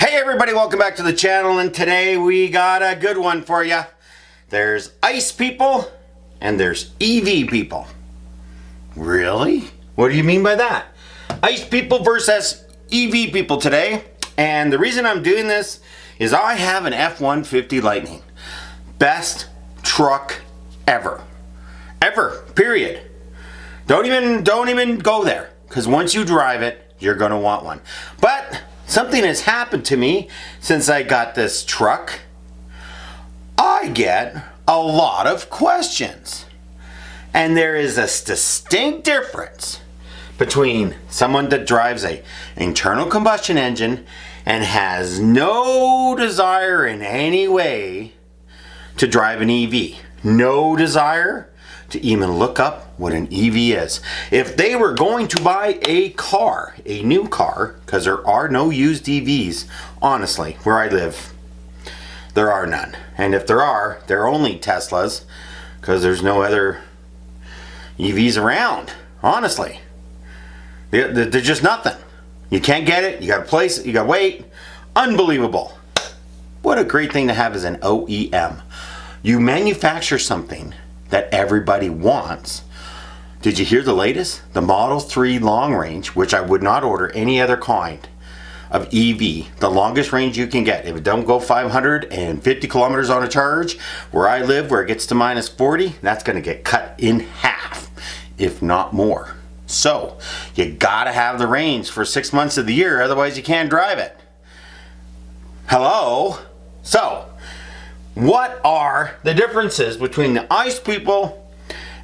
Hey everybody, welcome back to the channel, and today we got a good one for you. There's ICE people and there's EV people. Really? What do you mean by that? ICE people versus EV people today. And the reason I'm doing this is I have an F150 Lightning. Best truck ever. Ever. Period. Don't even go there, because once you drive it, you're gonna want one. But something has happened to me since I got this truck. I get a lot of questions. And there is a distinct difference between someone that drives an internal combustion engine and has no desire in any way to drive an EV. No desire to even look up what an EV is. If they were going to buy a car, a new car, because there are no used EVs, honestly, where I live, there are none. And if there are, they're only Teslas, because there's no other EVs around, honestly. They're just nothing. You can't get it, you gotta place it, you gotta wait. Unbelievable. What a great thing to have as an OEM. You manufacture something that everybody wants. Did you hear the latest? The Model 3 long range, which I would not order any other kind of EV, the longest range you can get. If it don't go 550 kilometers on a charge, where I live, where it gets to minus 40, that's gonna get cut in half, if not more. So, you gotta have the range for 6 months of the year, otherwise you can't drive it. Hello? So, what are the differences between the ICE people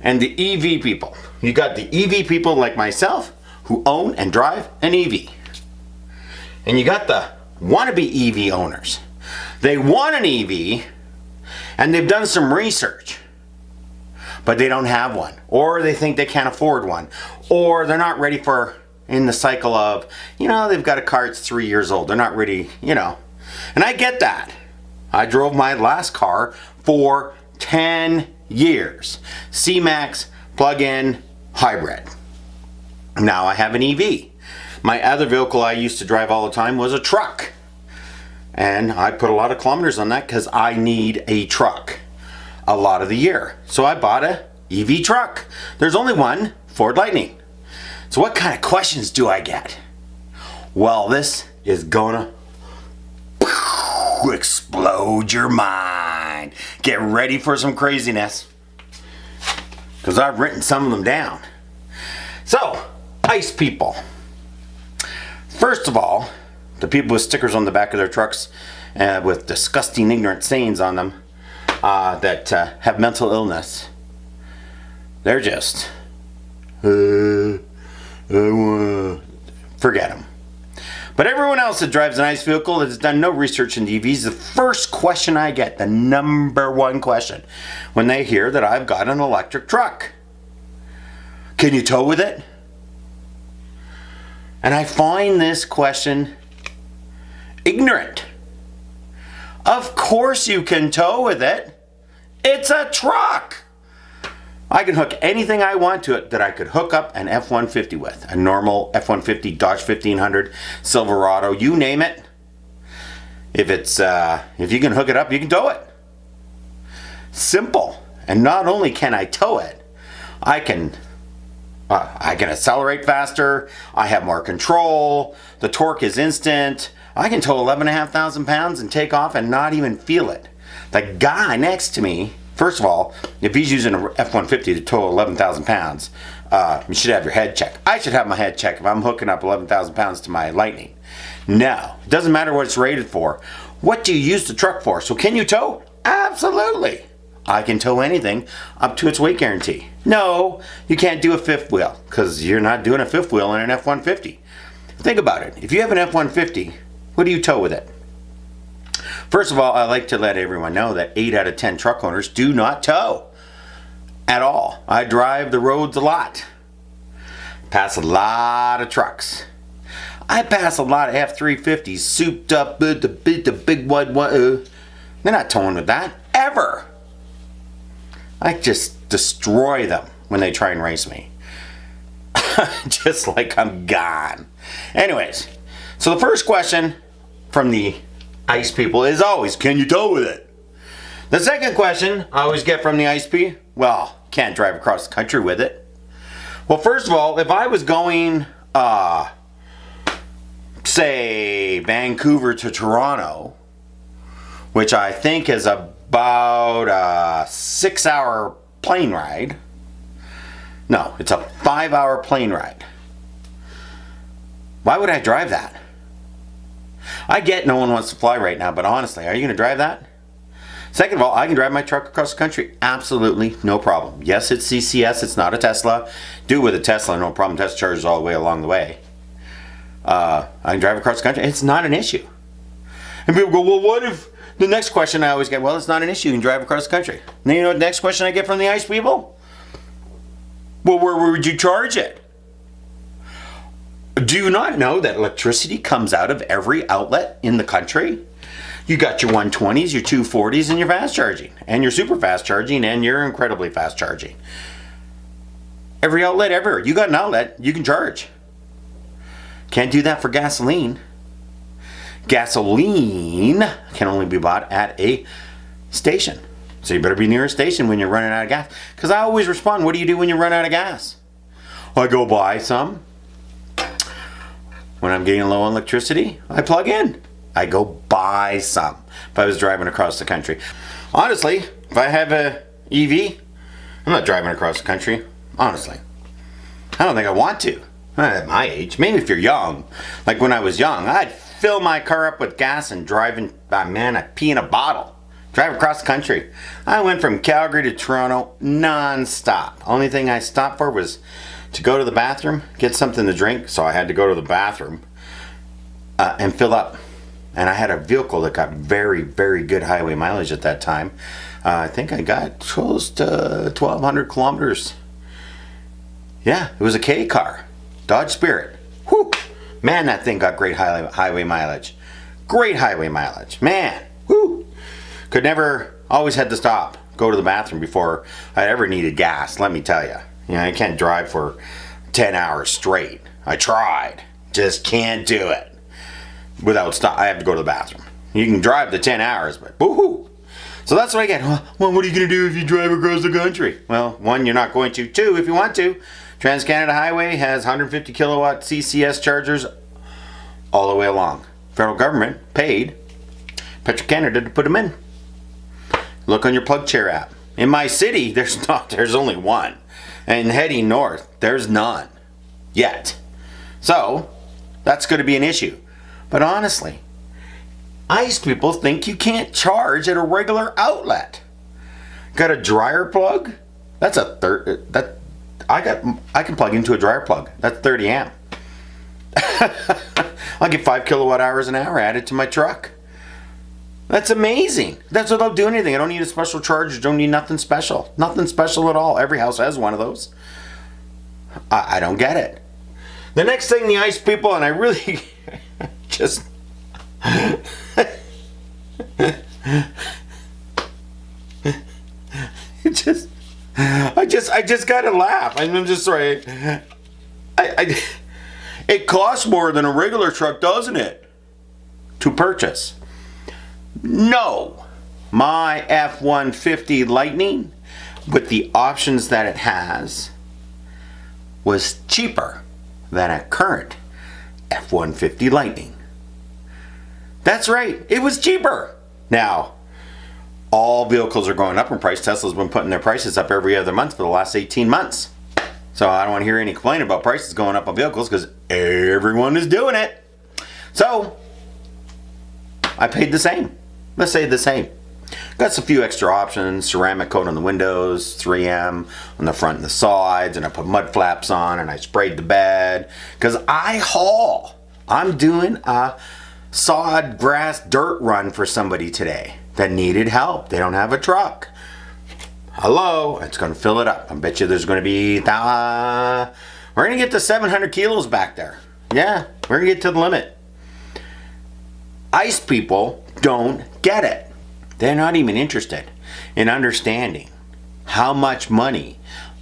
and the EV people? You got the EV people like myself who own and drive an EV. And you got the wannabe EV owners. They want an EV and they've done some research, but they don't have one, or they think they can't afford one, or they're not ready for, in the cycle of, they've got a car that's 3 years old. They're not ready, And I get that. I drove my last car for 10 years. C-Max plug-in hybrid. Now I have an EV. My other vehicle I used to drive all the time was a truck. And I put a lot of kilometers on that because I need a truck a lot of the year. So I bought a EV truck. There's only one Ford Lightning. So what kind of questions do I get? Well, this is gonna explode your mind. Get ready for some craziness, because I've written some of them down. So, ICE people. First of all, the people with stickers on the back of their trucks with disgusting ignorant sayings on them that have mental illness. They're just forget them. But everyone else that drives an ICE vehicle that has done no research in EVs, the first question I get, the number one question, when they hear that I've got an electric truck: can you tow with it? And I find this question ignorant. Of course you can tow with it. It's a truck. I can hook anything I want to it that I could hook up an F-150 with. A normal F-150, Dodge 1500, Silverado, you name it. If you can hook it up, you can tow it. Simple. And not only can I tow it, I can accelerate faster. I have more control. The torque is instant. I can tow 11,500 pounds and take off and not even feel it. The guy next to me, first of all, if he's using an F-150 to tow 11,000 pounds, you should have your head checked. I should have my head checked if I'm hooking up 11,000 pounds to my Lightning. No, it doesn't matter what it's rated for. What do you use the truck for? So can you tow? Absolutely. I can tow anything up to its weight guarantee. No, you can't do a fifth wheel, because you're not doing a fifth wheel in an F-150. Think about it. If you have an F-150, what do you tow with it? First of all, I like to let everyone know that 8 out of 10 truck owners do not tow at all. I drive the roads a lot. Pass a lot of trucks. I pass a lot of F-350s souped up with the big wide one. They're not towing with that, ever. I just destroy them when they try and race me. Just like I'm gone. Anyways, so the first question from the ice people is always, can you tow with it? The second question I always get from the ice people, well, can't drive across the country with it. Well, first of all, if I was going, say, Vancouver to Toronto, which I think is about a 6-hour plane ride. No, it's a 5-hour plane ride. Why would I drive that? I get no one wants to fly right now, but honestly, are you going to drive that? Second of all, I can drive my truck across the country. Absolutely no problem. Yes, it's CCS. It's not a Tesla. Do with a Tesla, no problem. Tesla charges all the way along the way. I can drive across the country. It's not an issue. And people go, well, what if... The next question I always get, well, it's not an issue. You can drive across the country. Then you know what the next question I get from the ice people? Well, where would you charge it? Do you not know that electricity comes out of every outlet in the country? You got your 120s, your 240s, and your fast charging, and your super fast charging, and your incredibly fast charging. Every outlet ever. You got an outlet, you can charge. Can't do that for gasoline. Gasoline can only be bought at a station. So you better be near a station when you're running out of gas. Because I always respond, what do you do when you run out of gas? I go buy some. When I'm getting low on electricity, I plug in. I go buy some if I was driving across the country. Honestly, if I have a EV, I'm not driving across the country. Honestly. I don't think I want to. Not at my age. Maybe if you're young. Like when I was young, I'd fill my car up with gas and drive in, I'd pee in a bottle. Drive across the country. I went from Calgary to Toronto non-stop. Only thing I stopped for was to go to the bathroom, get something to drink. So I had to go to the bathroom and fill up. And I had a vehicle that got very, very good highway mileage at that time. I think I got close to 1,200 kilometers. Yeah, it was a K car. Dodge Spirit. Whew. Man, that thing got great highway mileage. Great highway mileage. Man. Whew. Could never, always had to stop, go to the bathroom before I ever needed gas, let me tell you. You know, I can't drive for 10 hours straight. I tried. Just can't do it. Without stop, I have to go to the bathroom. You can drive the 10 hours, but woohoo! So that's what I get. Well, what are you going to do if you drive across the country? Well, one, you're not going to. Two, if you want to, Trans-Canada Highway has 150 kilowatt CCS chargers all the way along. Federal government paid Petro-Canada to put them in. Look on your PlugShare app. In my city, there's only one. And heading north, there's none. Yet. So, that's going to be an issue. But honestly, ice people think you can't charge at a regular outlet. Got a dryer plug? That's a I can plug into a dryer plug. That's 30 amp. I'll get 5 kilowatt hours an hour added to my truck. That's amazing. That's without doing anything. I don't need a special charger. Don't need nothing special. Nothing special at all. Every house has one of those. I don't get it. The next thing the ice people, and I really just I just gotta laugh. I'm just sorry. It costs more than a regular truck, doesn't it, to purchase? No. My F150 Lightning, with the options that it has, was cheaper than a current F150 Lightning. That's right, it was cheaper. Now, all vehicles are going up in price. Tesla's been putting their prices up every other month for the last 18 months. So I don't want to hear any complaint about prices going up on vehicles because everyone is doing it. So, I paid the same. Let's say the same. Got a few extra options, ceramic coat on the windows, 3M on the front and the sides, and I put mud flaps on and I sprayed the bed. Because I haul. I'm doing a sod, grass, dirt run for somebody today that needed help. They don't have a truck. Hello, it's going to fill it up. I bet you there's going to be, we're going to get to 700 kilos back there. Yeah, we're going to get to the limit. Ice people don't get it. They're not even interested in understanding how much money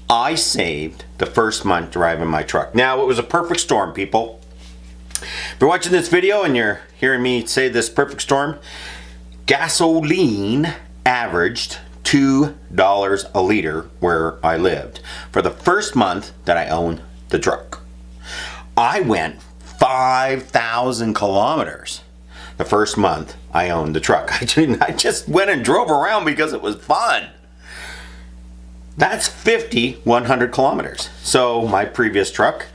I saved the first month driving my truck. Now, it was a perfect storm, people. If you're watching this video and you're hearing me say this perfect storm, gasoline averaged $2 a liter where I lived for the first month that I owned the truck. I went 5,000 kilometers the first month I owned the truck. I just went and drove around because it was fun. That's 100 kilometers. So my previous truck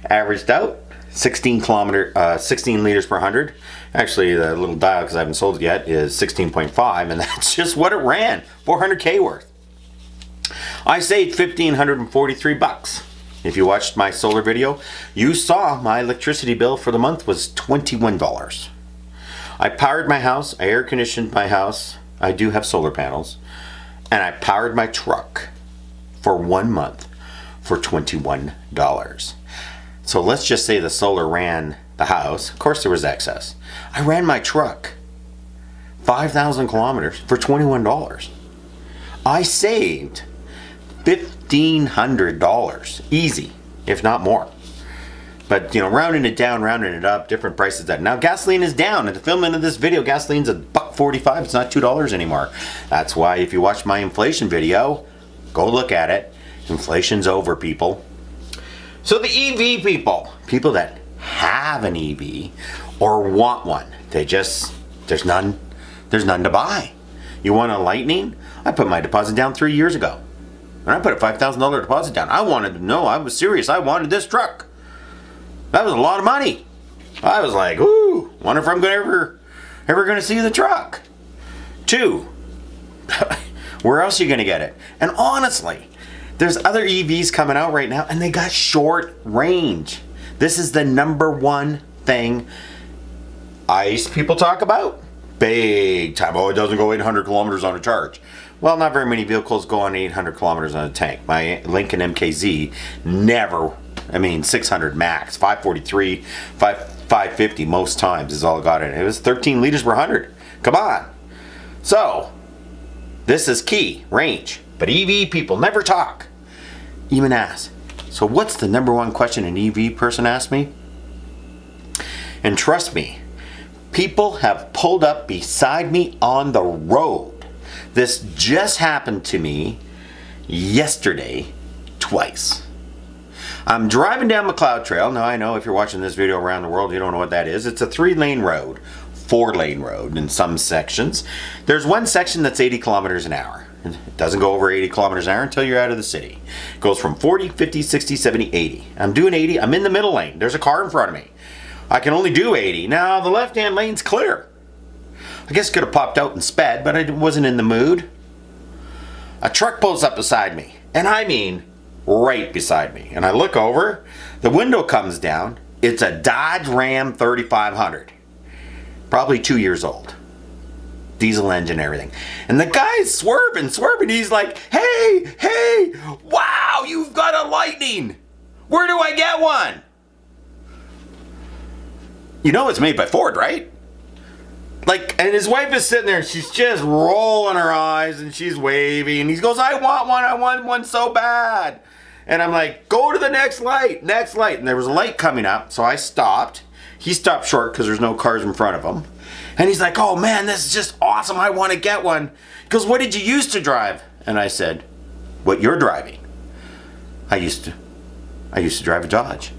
averaged out 16 liters per 100. Actually, the little dial, because I haven't sold it yet, is 16.5, and that's just what it ran. 400K worth. I saved $1,543. If you watched my solar video, you saw my electricity bill for the month was $21. I powered my house, I air conditioned my house, I do have solar panels, and I powered my truck for 1 month for $21. So let's just say the solar ran the house. Of course there was excess. I ran my truck 5,000 kilometers for $21. I saved $1,500 easy, if not more. But rounding it down, rounding it up, different prices. Now gasoline is down. At the filming of this video, gasoline's $1.45. It's not $2 anymore. That's why if you watch my inflation video, go look at it. Inflation's over, people. So the EV people that have an EV or want one, there's none to buy. You want a Lightning? I put my deposit down 3 years ago. And I put a $5,000 deposit down. I wanted to know, I was serious. I wanted this truck. That was a lot of money. I was like, ooh, wonder if I'm ever going to see the truck. 2, where else are you going to get it? And honestly, there's other EVs coming out right now, and they got short range. This is the number one thing ICE people talk about. Big time. Oh, it doesn't go 800 kilometers on a charge. Well, not very many vehicles go on 800 kilometers on a tank. My Lincoln MKZ never, 600 max, 543, 550 most times is all it got in it. It was 13 liters per 100. Come on. So, this is key, range. But EV people never talk, even ask. So what's the number one question an EV person asks me? And trust me, people have pulled up beside me on the road. This just happened to me yesterday twice. I'm driving down McLeod Trail. Now I know if you're watching this video around the world, you don't know what that is. It's a 3-lane road, 4-lane road in some sections. There's one section that's 80 kilometers an hour. It doesn't go over 80 kilometers an hour until you're out of the city. It goes from 40, 50, 60, 70, 80. I'm doing 80. I'm in the middle lane. There's a car in front of me. I can only do 80. Now the left-hand lane's clear. I guess could have popped out and sped, but I wasn't in the mood. A truck pulls up beside me. And I mean right beside me. And I look over. The window comes down. It's a Dodge Ram 3500. Probably 2 years old. Diesel engine, everything. And the guy's swerving. He's like, hey, wow, you've got a Lightning. Where do I get one? It's made by Ford, right? And his wife is sitting there and she's just rolling her eyes and she's waving. And he goes, I want one so bad. And I'm like, go to the next light. And there was a light coming up, so I stopped. He stopped short because there's no cars in front of him. And he's like, oh man, this is just awesome. I want to get one. He goes, what did you used to drive? And I said, what you're driving? I used to drive a Dodge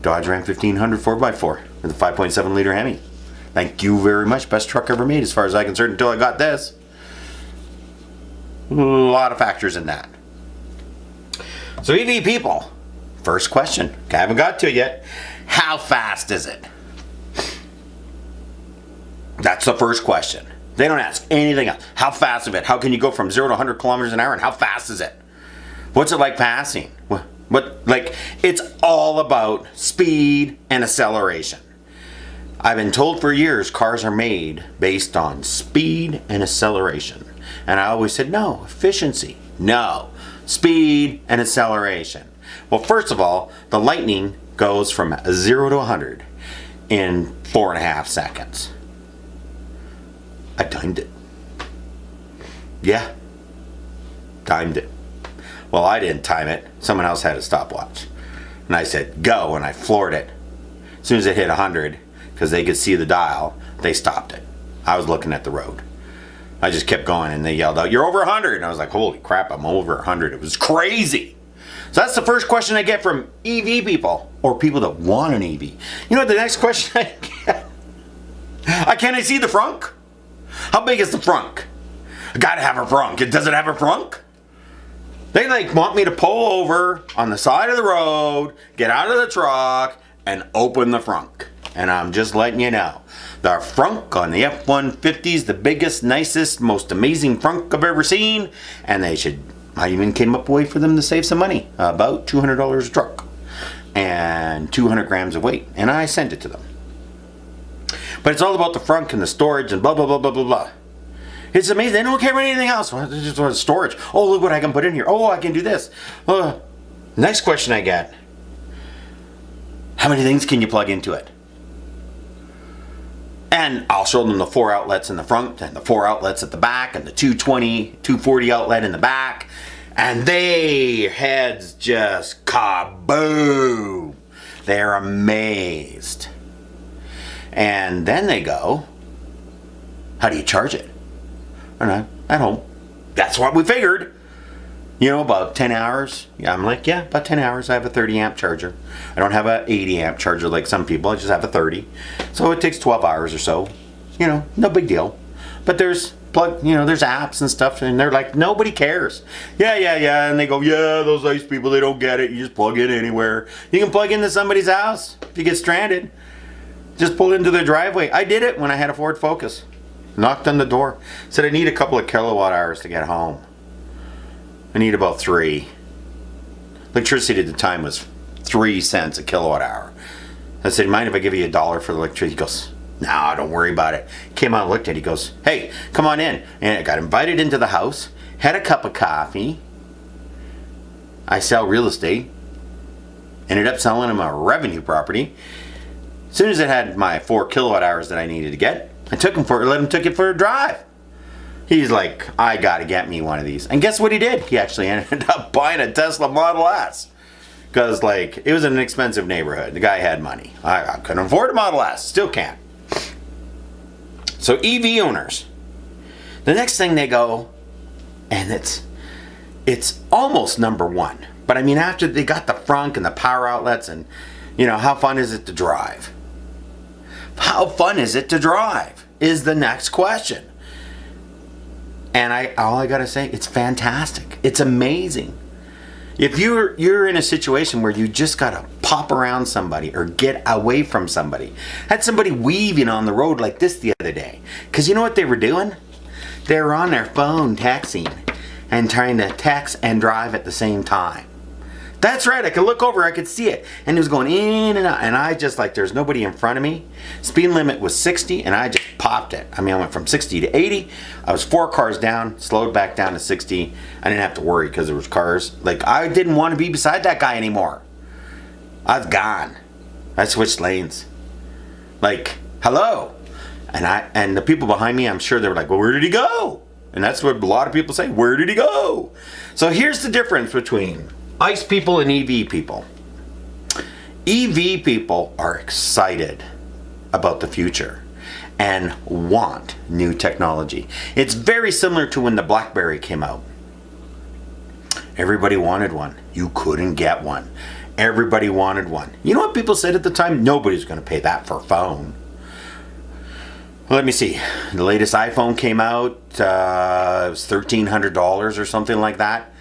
Ram 1500 4x4 with a 5.7 liter Hemi. Thank you very much. Best truck ever made as far as I'm concerned until I got this. A lot of factors in that. So EV people, first question. I haven't got to it yet. How fast is it? That's the first question. They don't ask anything else. How fast is it? How can you go from 0 to 100 kilometers an hour, and how fast is it? What's it like passing? It's all about speed and acceleration. I've been told for years cars are made based on speed and acceleration. And I always said, no, efficiency. No, speed and acceleration. Well, first of all, the Lightning goes from 0 to 100 in 4.5 seconds. I timed it. Yeah, timed it. Well, I didn't time it. Someone else had a stopwatch. And I said, go, and I floored it. As soon as it hit 100, because they could see the dial, they stopped it. I was looking at the road. I just kept going, and they yelled out, "You're over 100." And I was like, holy crap, I'm over 100. It was crazy. So that's the first question I get from EV people, or people that want an EV. You know what the next question I get? Can I see the frunk? How big is the frunk? I gotta have a frunk. Does it have a frunk? They like want me to pull over on the side of the road, get out of the truck, and open the frunk. And I'm just letting you know, the frunk on the F-150 is the biggest, nicest, most amazing frunk I've ever seen. And I even came up with a way for them to save some money, about $200 a truck and 200 grams of weight. And I sent it to them. But it's all about the frunk and the storage and blah, blah, blah, blah, blah, blah. It's amazing. They don't care about anything else. They just want storage. Oh, look what I can put in here. Oh, I can do this. Next question I get. How many things can you plug into it? And I'll show them the 4 outlets in the front and the 4 outlets at the back and the 220, 240 outlet in the back. And their heads just kaboom. They're amazed. And then they go, how do you charge it? And at home. That's what we figured. You know, about 10 hours. Yeah, I'm like, yeah, about 10 hours. I have a 30 amp charger. I don't have a 80 amp charger like some people. I just have a 30. So it takes 12 hours or so. You know, no big deal. But there's apps and stuff, and they're like, nobody cares. Yeah. And they go, yeah, those ICE people, they don't get it. You just plug in anywhere. You can plug into somebody's house if you get stranded. Just pull into their driveway. I did it when I had a Ford Focus. Knocked on the door. Said I need a couple of kilowatt hours to get home. I need about 3. Electricity at the time was 3 cents a kilowatt hour. I said, mind if I give you $1 for the electricity? He goes, no, don't worry about it. Came out and looked at it. He goes, hey, come on in. And I got invited into the house. Had a cup of coffee. I sell real estate. Ended up selling him a revenue property. As soon as it had my 4 kilowatt hours that I needed to get, I let him take it for a drive. He's like, I gotta get me one of these. And guess what he did? He actually ended up buying a Tesla Model S. Because, like, it was in an expensive neighborhood. The guy had money. I couldn't afford a Model S. Still can't. So EV owners. The next thing they go, and it's almost number one. But I mean, after they got the frunk and the power outlets and, you know, how fun is it to drive? How fun is it to drive is the next question. And all I gotta say, it's fantastic. It's amazing. If you're in a situation where you just gotta pop around somebody or get away from somebody. I had somebody weaving on the road like this the other day. Because you know what they were doing? They were on their phone texting and trying to text and drive at the same time. That's right, I could look over, I could see it. And it was going in and out. And I just, like, there's nobody in front of me. Speed limit was 60 and I just popped it. I mean, I went from 60 to 80. I was 4 cars down, slowed back down to 60. I didn't have to worry because there was cars. Like, I didn't want to be beside that guy anymore. I was gone. I switched lanes. Like, hello. And the people behind me, I'm sure they were like, well, where did he go? And that's what a lot of people say, where did he go? So here's the difference between ICE people and EV people. EV people are excited about the future and want new technology. It's very similar to when the BlackBerry came out. Everybody wanted one. You couldn't get one. Everybody wanted one. You know what people said at the time? Nobody's going to pay that for a phone. Well, let me see. The latest iPhone came out. It was $1,300 or something like that.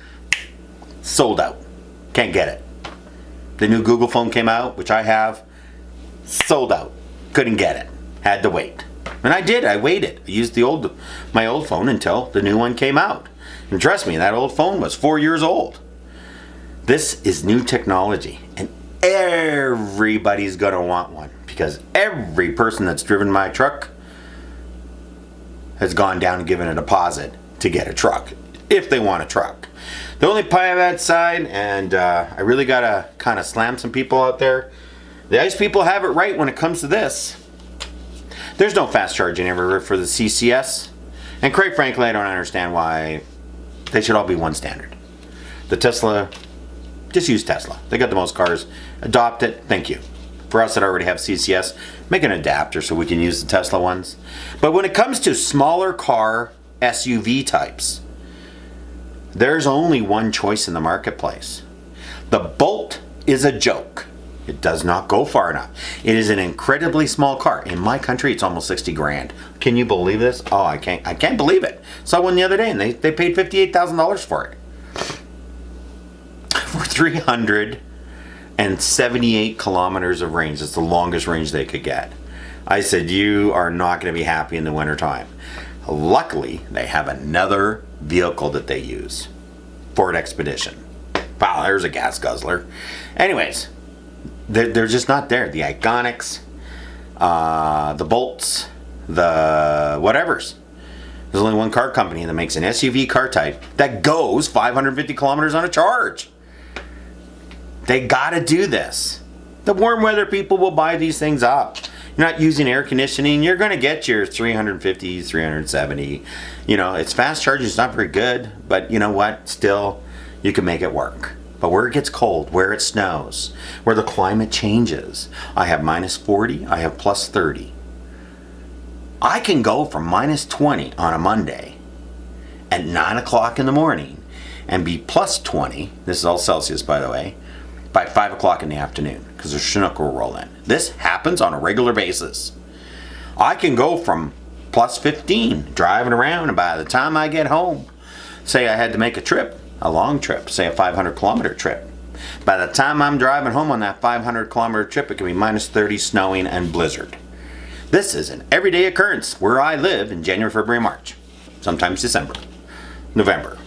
Sold out. Can't get it. The new Google phone came out, which I have. Sold out. Couldn't get it. Had to wait. And I did. I waited. I used my old phone until the new one came out. And trust me, that old phone was 4 years old. This is new technology. And everybody's going to want one. Because every person that's driven my truck has gone down and given a deposit to get a truck. If they want a truck. The only bad side, and I really got to kind of slam some people out there. The ICE people have it right when it comes to this. There's no fast charging everywhere for the CCS. And quite frankly, I don't understand why they should all be one standard. The Tesla, just use Tesla. They got the most cars. Adopt it. Thank you. For us that already have CCS, make an adapter so we can use the Tesla ones. But when it comes to smaller car SUV types, there's only one choice in the marketplace. The Bolt is a joke. It does not go far enough. It is an incredibly small car. In my country, it's almost 60 grand. Can you believe this? Oh, I can't believe it. Saw one the other day and they paid $58,000 for it. For 378 kilometers of range. It's the longest range they could get. I said, you are not going to be happy in the wintertime. Luckily, they have another vehicle that they use. Ford Expedition. Wow, there's a gas guzzler. Anyways, they're just not there. The Iconics, the Bolts, the whatevers. There's only one car company that makes an SUV car type that goes 550 kilometers on a charge. They gotta do this. The warm weather people will buy these things up. You're not using air conditioning, you're gonna get your 350, 370. You know, it's fast charging, it's not very good, but you know what? Still, you can make it work. But where it gets cold, where it snows, where the climate changes, I have minus 40, I have plus 30. I can go from minus 20 on a Monday at 9 o'clock in the morning and be plus 20, this is all Celsius by the way, by 5 o'clock in the afternoon because the Chinook will roll in. This happens on a regular basis. I can go from plus 15 driving around, and by the time I get home, say I had to make a trip, a long trip, say a 500 kilometer trip. By the time I'm driving home on that 500 kilometer trip, it can be minus 30, snowing, and blizzard. This is an everyday occurrence where I live in January, February, March. Sometimes December, November,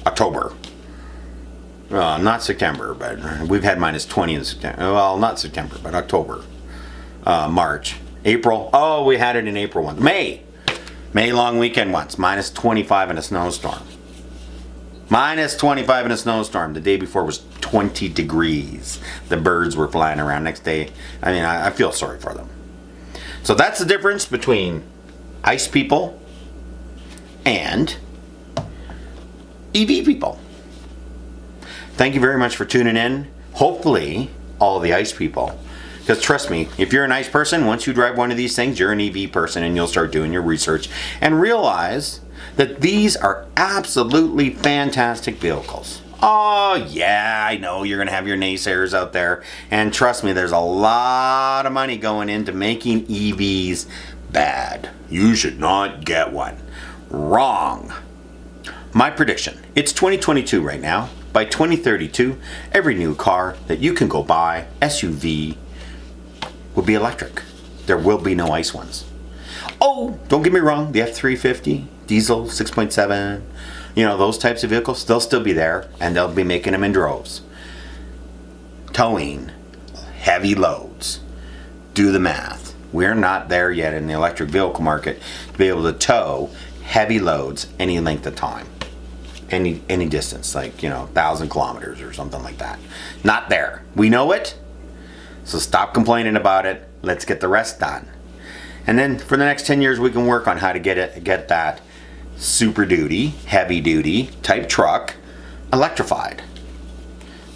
October. Not September, but we've had minus 20 in September. Well, not September, but October, March, April. Oh, we had it in April once. May long weekend once, minus 25 in a snowstorm. Minus 25 in a snowstorm. The day before was 20 degrees. The birds were flying around. Next day, I mean, I feel sorry for them. So that's the difference between ICE people and EV people. Thank you very much for tuning in. Hopefully, all the ICE people, because trust me, if you're an ICE person, once you drive one of these things, you're an EV person, and you'll start doing your research and realize that these are absolutely fantastic vehicles. Oh yeah, I know you're gonna have your naysayers out there, and trust me, there's a lot of money going into making EVs bad. You should not get one. Wrong. My prediction, it's 2022 right now. By 2032, every new car that you can go buy, SUV, will be electric. There will be no ICE ones. Oh, don't get me wrong, the F350, diesel, 6.7, you know, those types of vehicles, they'll still be there, and they'll be making them in droves. Towing heavy loads. Do the math. We're not there yet in the electric vehicle market to be able to tow heavy loads any length of time. Any distance, like, you know, 1,000 kilometers or something like that. Not there. We know it, so stop complaining about it. Let's get the rest done. And then for the next 10 years, we can work on how to get that super duty, heavy duty type truck electrified.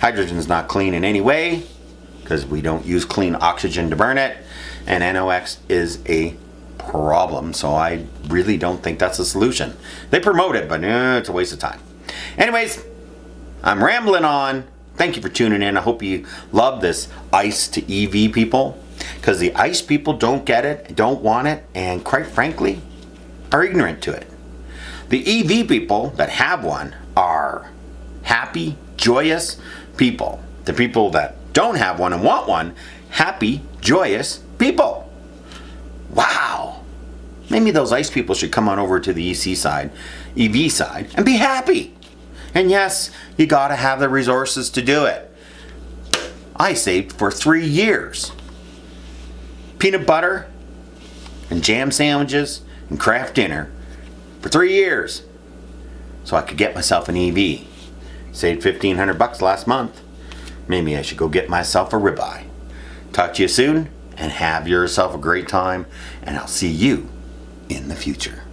Hydrogen's not clean in any way because we don't use clean oxygen to burn it, and NOx is a problem, so I really don't think that's a solution. They promote it, but it's a waste of time. Anyways, I'm rambling on. Thank you for tuning in. I hope you love this ICE to EV people, because the ICE people don't get it, don't want it, and quite frankly, are ignorant to it. The EV people that have one are happy, joyous people. The people that don't have one and want one, happy, joyous people. Wow. Maybe those ICE people should come on over to the EV side, and be happy. And yes, you gotta have the resources to do it. I saved for 3 years. Peanut butter and jam sandwiches and craft dinner for 3 years so I could get myself an EV. Saved $1,500 last month. Maybe I should go get myself a ribeye. Talk to you soon, and have yourself a great time, and I'll see you in the future.